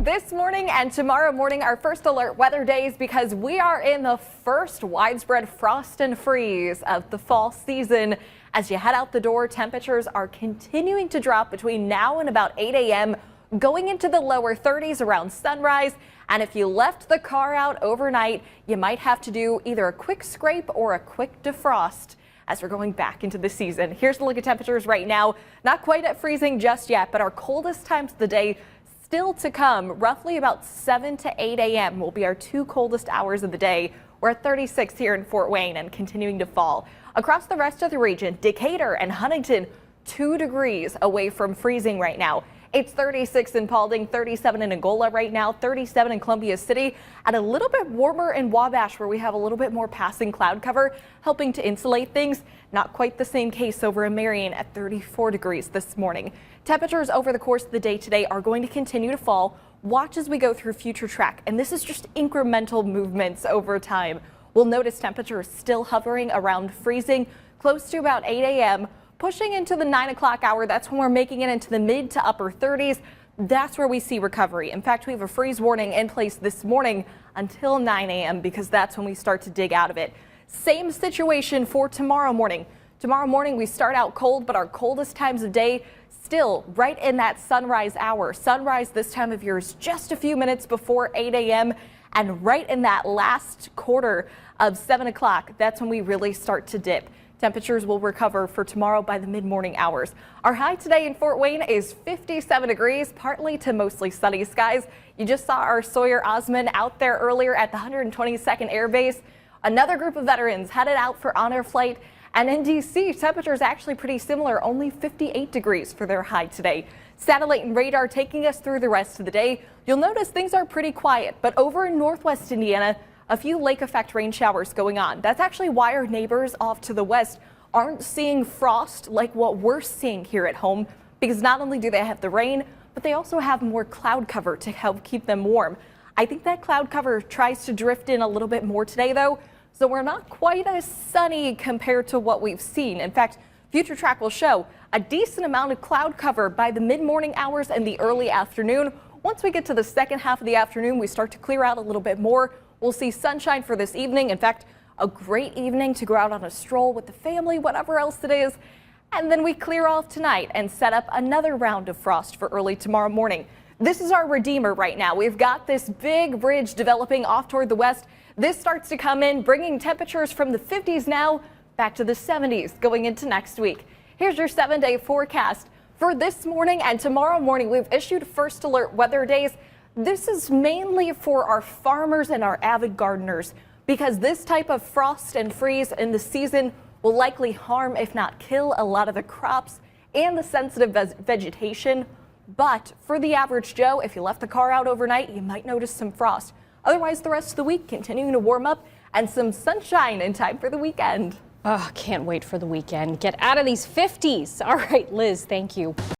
This morning and tomorrow morning are first alert weather days because we are in the first widespread frost and freeze of the fall season. As you head out the door, temperatures are continuing to drop between now and about 8 a.m., going into the lower 30s around sunrise. And if you left the car out overnight, you might have to do either a quick scrape or a quick defrost as we're going back into the season. Here's a look at temperatures right now. Not quite at freezing just yet, but our coldest times of the day still to come. Roughly about 7 to 8 a.m. will be our two coldest hours of the day. We're at 36 here in Fort Wayne and continuing to fall. Across the rest of the region, Decatur and Huntington, 2 degrees away from freezing right now. It's 36 in Paulding, 37 in Angola right now, 37 in Columbia City, and a little bit warmer in Wabash, where we have a little bit more passing cloud cover helping to insulate things. Not quite the same case over in Marion at 34 degrees this morning. Temperatures over the course of the day today are going to continue to fall. Watch as we go through future track, and this is just incremental movements over time. We'll notice temperatures still hovering around freezing, close to about 8 a.m. Pushing into the 9 o'clock hour, that's when we're making it into the mid to upper 30s. That's where we see recovery. In fact, we have a freeze warning in place this morning until 9 a.m. because that's when we start to dig out of it. Same situation for tomorrow morning. Tomorrow morning, we start out cold, but our coldest times of day still right in that sunrise hour. Sunrise this time of year is just a few minutes before 8 a.m. and right in that last quarter of 7 o'clock, that's when we really start to dip. Temperatures will recover for tomorrow by the mid-morning hours. Our high today in Fort Wayne is 57 degrees, partly to mostly sunny skies. You just saw our Sawyer Osman out there earlier at the 122nd Air Base. Another group of veterans headed out for honor flight. And in D.C., temperatures actually pretty similar, only 58 degrees for their high today. Satellite and radar taking us through the rest of the day. You'll notice things are pretty quiet, but over in northwest Indiana, a few lake effect rain showers going on. That's actually why our neighbors off to the west aren't seeing frost like what we're seeing here at home, because not only do they have the rain, but they also have more cloud cover to help keep them warm. I think that cloud cover tries to drift in a little bit more today, though, so we're not quite as sunny compared to what we've seen. In fact, future track will show a decent amount of cloud cover by the mid-morning hours and the early afternoon. Once we get to the second half of the afternoon, we start to clear out a little bit more. We'll see sunshine for this evening. In fact, a great evening to go out on a stroll with the family, whatever else it is. And then we clear off tonight and set up another round of frost for early tomorrow morning. This is our redeemer right now. We've got this big ridge developing off toward the west. This starts to come in, bringing temperatures from the 50s now back to the 70s going into next week. Here's your 7-day forecast. For this morning and tomorrow morning, we've issued first alert weather days. This is mainly for our farmers and our avid gardeners, because this type of frost and freeze in the season will likely harm, if not kill, a lot of the crops and the sensitive vegetation. But for the average Joe, if you left the car out overnight, you might notice some frost. Otherwise, the rest of the week continuing to warm up and some sunshine in time for the weekend. Oh, can't wait for the weekend. Get out of these 50s. All right, Liz, thank you.